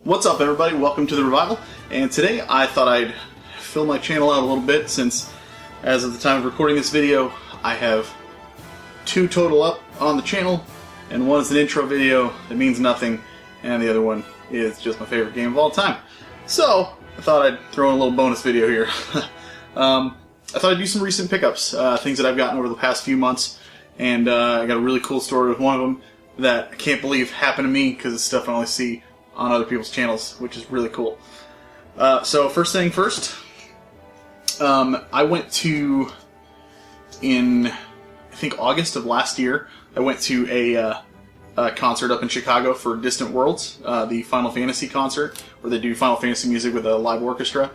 What's up, everybody? Welcome to the Revival, and today I thought I'd fill my channel out a little bit since, as of the time of recording this video, I have 2 total up on the channel, and one is an intro video that means nothing, and the other one is just my favorite game of all time. So, I thought I'd throw in a little bonus video here. I thought I'd do some recent pickups, things that I've gotten over the past few months, and I got a really cool story with one of them that I can't believe happened to me because it's stuff I only see on other people's channels, which is really cool. So first thing first, I went to, in I think August of last year, I went to a concert up in Chicago for Distant Worlds, the Final Fantasy concert, where they do Final Fantasy music with a live orchestra.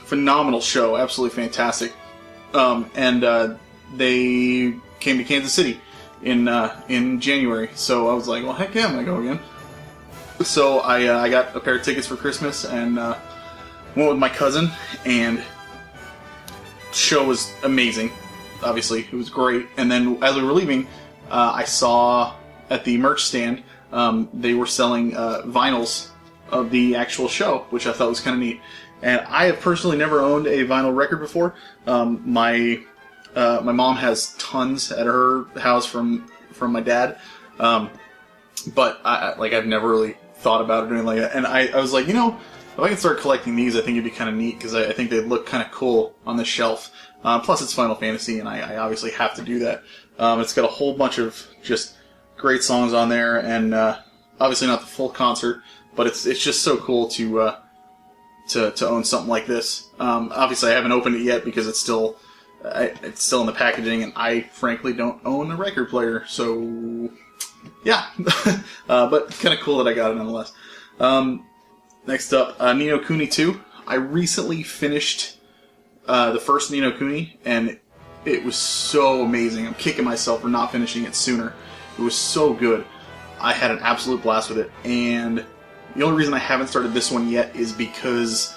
Phenomenal show, absolutely fantastic. And they came to Kansas City in January, so I was like, well, heck yeah, I'm gonna go again. So I got a pair of tickets for Christmas and went with my cousin, and the show was amazing. Obviously, it was great. And then as we were leaving, I saw at the merch stand they were selling vinyls of the actual show, which I thought was kind of neat. And I have personally never owned a vinyl record before. My mom has tons at her house from my dad, but I've never really thought about it or anything like that. And I was like, you know, if I can start collecting these, I think it'd be kind of neat because I think they'd look kind of cool on the shelf. Plus, it's Final Fantasy, and I obviously have to do that. It's got a whole bunch of just great songs on there, and obviously not the full concert, but it's just so cool to own something like this. Obviously, I haven't opened it yet because it's still in the packaging, and I frankly don't own a record player, so yeah. But kind of cool that I got it nonetheless. Next up, Ni No Kuni 2. I recently finished the first Ni No Kuni, and it was so amazing. I'm kicking myself for not finishing it sooner. It was so good. I had an absolute blast with it, and the only reason I haven't started this one yet is because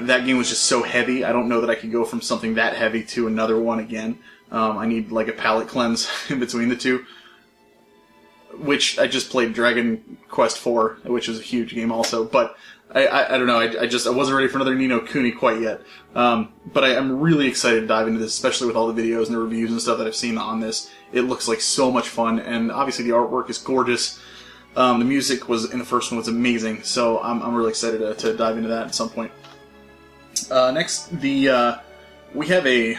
that game was just so heavy. I don't know that I could go from something that heavy to another one again. I need like a palate cleanse in between the two. Which I just played Dragon Quest IV, which was a huge game also. But I don't know. I wasn't ready for another Ni No Kuni quite yet. But I'm really excited to dive into this, especially with all the videos and the reviews and stuff that I've seen on this. It looks like so much fun, and obviously the artwork is gorgeous. The music in the first one was amazing, so I'm really excited to dive into that at some point. Next, we have a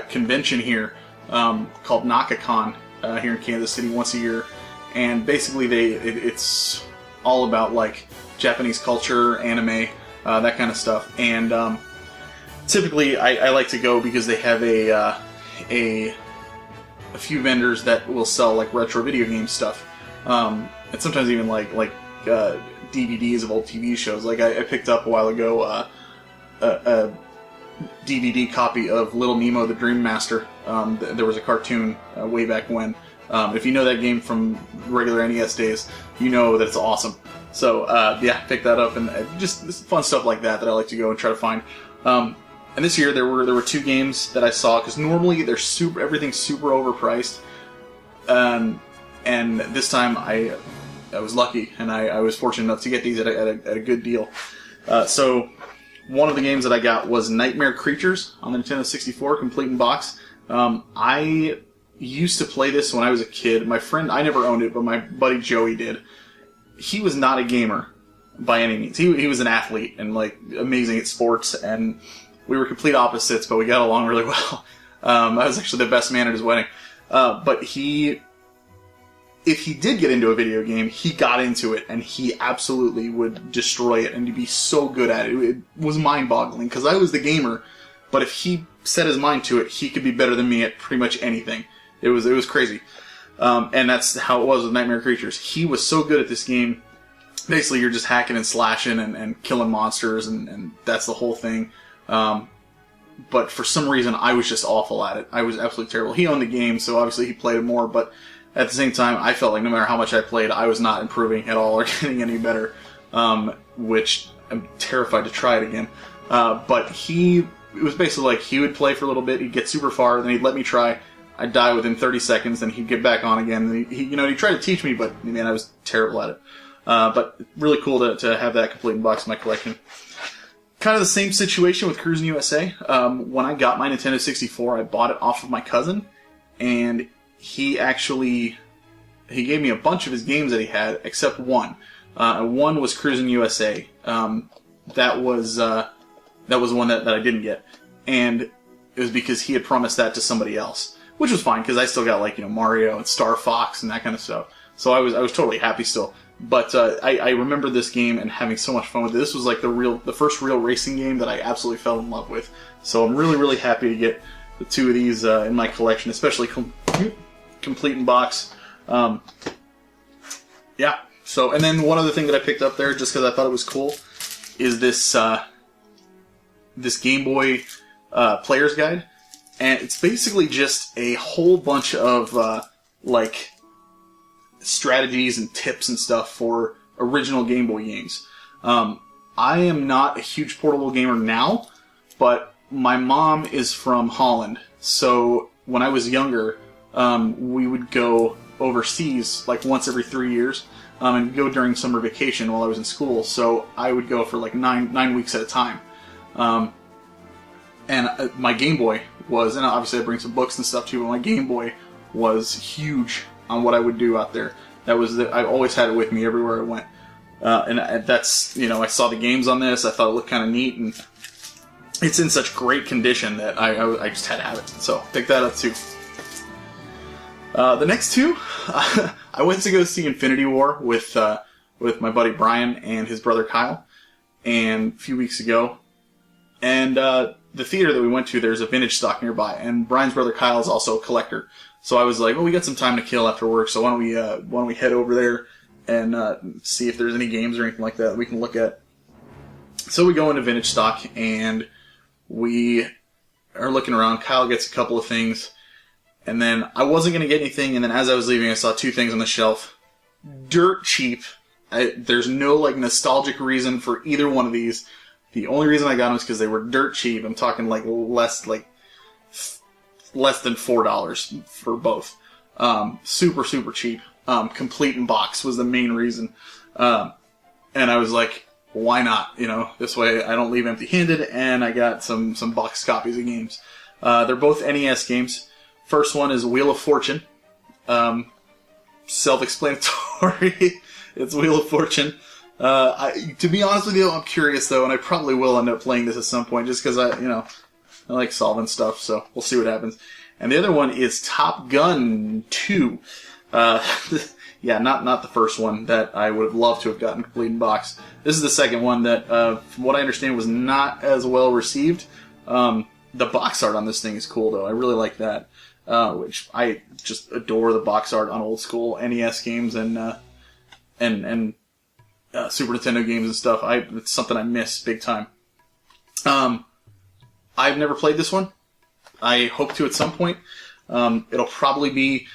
convention here called NakaCon here in Kansas City once a year, and basically it's all about like Japanese culture, anime, that kind of stuff. And typically I like to go because they have a few vendors that will sell like retro video game stuff. And sometimes even like DVDs of old TV shows. Like I picked up a while ago a DVD copy of Little Nemo the Dream Master. There was a cartoon way back when. If you know that game from regular NES days, you know that it's awesome. So yeah, pick that up, and just fun stuff like that I like to go and try to find. And this year there were 2 games that I saw, because normally everything's super overpriced. And this time I was lucky, and I was fortunate enough to get these at a good deal. So one of the games that I got was Nightmare Creatures on the Nintendo 64, complete in box. I used to play this when I was a kid. My friend, I never owned it, but my buddy Joey did. He was not a gamer by any means. He was an athlete and like amazing at sports, and we were complete opposites, but we got along really well. I was actually the best man at his wedding. But if he did get into a video game, he got into it, and he absolutely would destroy it, and he'd be so good at it. It was mind-boggling, because I was the gamer, but if he set his mind to it, he could be better than me at pretty much anything. It was crazy. And that's how it was with Nightmare Creatures. He was so good at this game. Basically, you're just hacking and slashing and killing monsters, and that's the whole thing. But for some reason, I was just awful at it. I was absolutely terrible. He owned the game, so obviously he played it more, but at the same time, I felt like no matter how much I played, I was not improving at all or getting any better, which I'm terrified to try it again. But it was basically like he would play for a little bit, he'd get super far, then he'd let me try, I'd die within 30 seconds, then he'd get back on again. And he tried to teach me, but man, I was terrible at it. But really cool to have that complete in box in my collection. Kind of the same situation with Cruis'n USA. When I got my Nintendo 64, I bought it off of my cousin, and he gave me a bunch of his games that he had, except one. One was Cruis'n USA. That was one that I didn't get, and it was because he had promised that to somebody else, which was fine because I still got Mario and Star Fox and that kind of stuff. So I was totally happy still. But I remember this game and having so much fun with it. This was like the first real racing game that I absolutely fell in love with. So I'm really, really happy to get the two of these in my collection, especially complete in box. Yeah. So, and then one other thing that I picked up there, just because I thought it was cool, is this Game Boy player's guide, and it's basically just a whole bunch of strategies and tips and stuff for original Game Boy games. I am not a huge portable gamer now, but my mom is from Holland, so when I was younger, we would go overseas like once every 3 years, and go during summer vacation while I was in school. So I would go for like nine weeks at a time. And my Game Boy was, and obviously I bring some books and stuff too, but my Game Boy was huge on what I would do out there. I always had it with me everywhere I went. And that's, I saw the games on this, I thought it looked kind of neat, and it's in such great condition that I just had to have it. So pick that up too. The next two, I went to go see Infinity War with my buddy Brian and his brother Kyle, and a few weeks ago. And the theater that we went to, there's a vintage stock nearby, and Brian's brother Kyle is also a collector. So I was like, well, we got some time to kill after work, so why don't we head over there and see if there's any games or anything like that we can look at. So we go into vintage stock, and we are looking around. Kyle gets a couple of things, and then I wasn't going to get anything, and then as I was leaving, I saw two things on the shelf. Dirt cheap. There's no nostalgic reason for either one of these. The only reason I got them is because they were dirt cheap. I'm talking less than $4 for both. Super, super cheap. Complete in box was the main reason. And I was like, why not? This way I don't leave empty-handed, and I got some box copies of games. They're both NES games. First one is Wheel of Fortune. Self-explanatory. It's Wheel of Fortune. To be honest with you, I'm curious though, and I probably will end up playing this at some point, just because I like solving stuff, so we'll see what happens. And the other one is Top Gun 2. Yeah, not the first one that I would have loved to have gotten complete in box. This is the second one that, from what I understand, was not as well received. The box art on this thing is cool though. I really like that, which I just adore the box art on old school NES games and Super Nintendo games and stuff. It's something I miss big time. I've never played this one. I hope to at some point. It'll probably be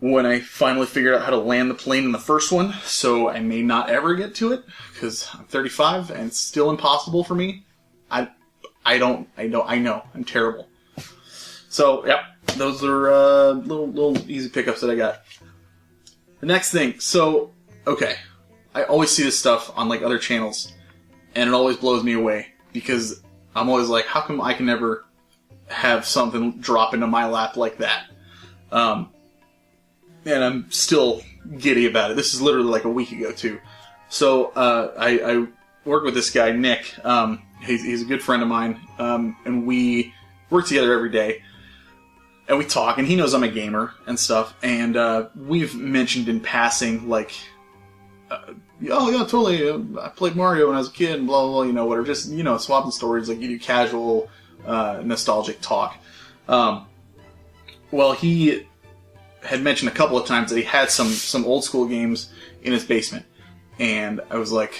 when I finally figure out how to land the plane in the first one, so I may not ever get to it, because I'm 35 and it's still impossible for me. I know, I'm terrible. So, yep, those are little easy pickups that I got. The next thing, so, okay. I always see this stuff on other channels, and it always blows me away, because I'm always like, how come I can never have something drop into my lap like that? And I'm still giddy about it. This is literally a week ago too. So I work with this guy Nick. He's a good friend of mine, and we work together every day. And we talk, and he knows I'm a gamer and stuff. And we've mentioned in passing oh yeah, totally. I played Mario when I was a kid, and blah blah blah. Whatever. Just swapping stories, you do casual, nostalgic talk. Well, he had mentioned a couple of times that he had some old school games in his basement, and I was like,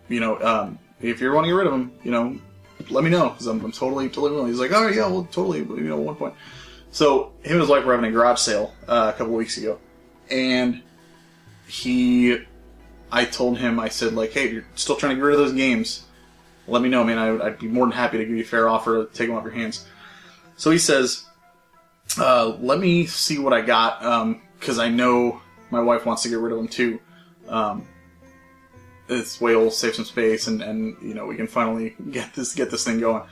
if you want to get rid of them, let me know, because I'm totally willing. He's like, oh yeah, well totally, at one point. So him and his wife were having a garage sale a couple of weeks ago, and I told him, I said, hey, if you're still trying to get rid of those games, let me know, man. I'd be more than happy to give you a fair offer to take them off your hands. So he says, let me see what I got, because I know my wife wants to get rid of them too. this way will save some space, and you know, we can finally get this thing going.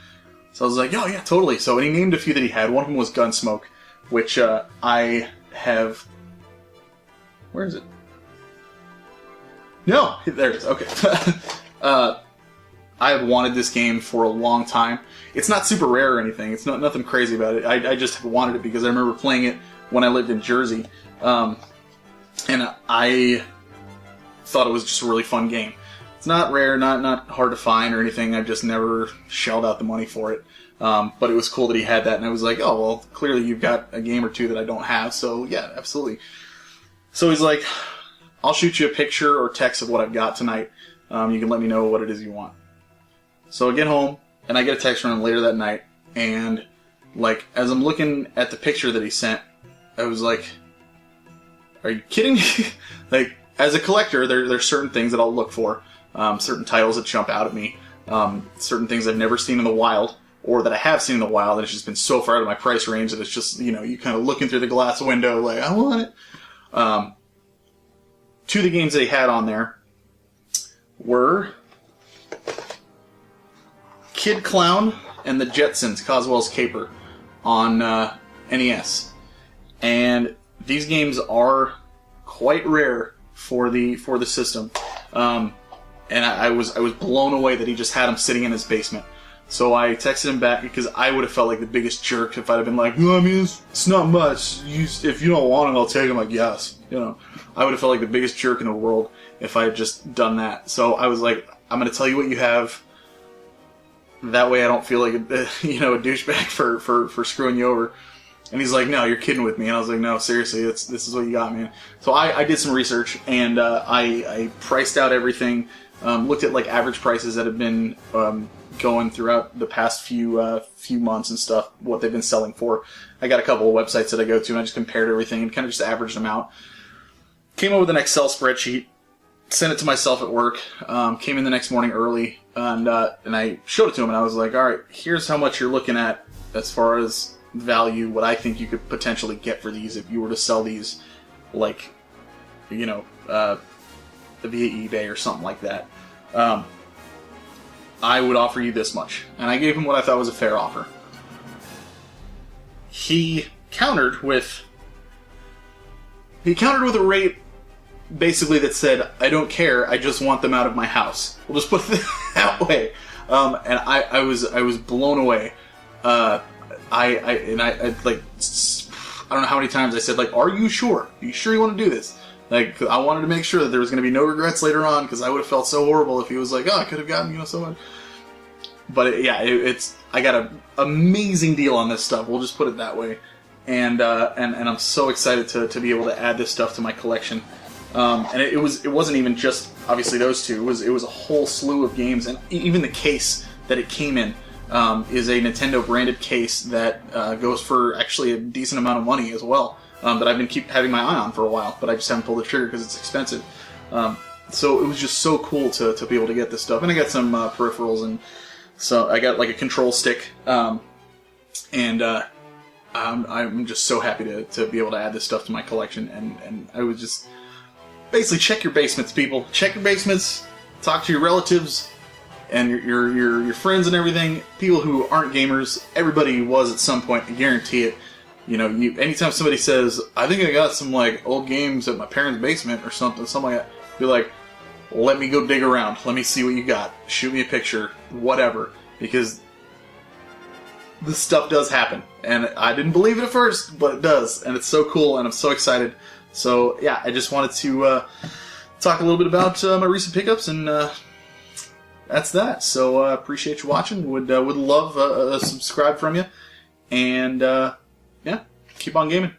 So I was like, oh yeah, totally. So, and he named a few that he had. One of them was Gunsmoke, which I have. Where is it? No, there it is. Okay. I have wanted this game for a long time. It's not super rare or anything. It's nothing crazy about it. I just have wanted it because I remember playing it when I lived in Jersey, and I thought it was just a really fun game. It's not rare, not hard to find or anything. I've just never shelled out the money for it. But it was cool that he had that, and I was like, oh, well, clearly you've got a game or two that I don't have, so yeah, absolutely. So he's like, I'll shoot you a picture or text of what I've got tonight. You can let me know what it is you want. So I get home, and I get a text from him later that night, and like, as I'm looking at the picture that he sent, I was like, are you kidding me? Like, as a collector, there's certain things that I'll look for. Certain titles that jump out at me. Certain things I've never seen in the wild, or that I have seen in the wild, and it's just been so far out of my price range that it's just, you know, you kind of looking through the glass window like, I want it. Two of the games that he had on there were Kid Clown and the Jetsons, Coswell's Caper, on NES. And these games are quite rare for the system. And I was blown away that he just had them sitting in his basement. So I texted him back because I would have felt like the biggest jerk if I'd have been like, no, I mean, it's not much. If you don't want it, I'll take them. Like, yes. You know, I would have felt like the biggest jerk in the world if I had just done that. So I was like, I'm going to tell you what you have. That way I don't feel like a douchebag for screwing you over. And he's like, no, you're kidding with me. And I was like, no, seriously, this is what you got, man. So I did some research, and I priced out everything, looked at like average prices that have been going throughout the past few months and stuff, what they've been selling for. I got a couple of websites that I go to, and I just compared everything and kind of just averaged them out. Came up with an Excel spreadsheet, sent it to myself at work, came in the next morning early, and I showed it to him, and I was like, all right, here's how much you're looking at as far as value, what I think you could potentially get for these if you were to sell these, like, you know, via eBay or something like that. I would offer you this much. And I gave him what I thought was a fair offer. He countered with a rate basically that said, I don't care, I just want them out of my house. We'll just put it that way. And I was blown away. I don't know how many times I said, like, are you sure? Are you sure you want to do this? Like, I wanted to make sure that there was going to be no regrets later on, because I would have felt so horrible if he was like, oh, I could have gotten, you know, so much. But I got an amazing deal on this stuff. We'll just put it that way. And I'm so excited to be able to add this stuff to my collection. And it wasn't even just obviously those two. It was a whole slew of games, and even the case that it came in is a Nintendo branded case that goes for actually a decent amount of money as well. That I've been having my eye on for a while, but I just haven't pulled the trigger because it's expensive. So it was just so cool to be able to get this stuff, and I got some peripherals, and so I got like a control stick, and I'm just so happy to be able to add this stuff to my collection, and I was just basically check your basements, people. Check your basements. Talk to your relatives and your friends and everything. People who aren't gamers, everybody was at some point. I guarantee it. You know, anytime somebody says, I think I got some, like, old games at my parents' basement or something like that, be like, let me go dig around. Let me see what you got. Shoot me a picture. Whatever. Because this stuff does happen. And I didn't believe it at first, but it does. And it's so cool, and I'm so excited. So, yeah, I just wanted to talk a little bit about my recent pickups, and that's that. So, appreciate you watching. Would love a subscribe from you. And, yeah, keep on gaming.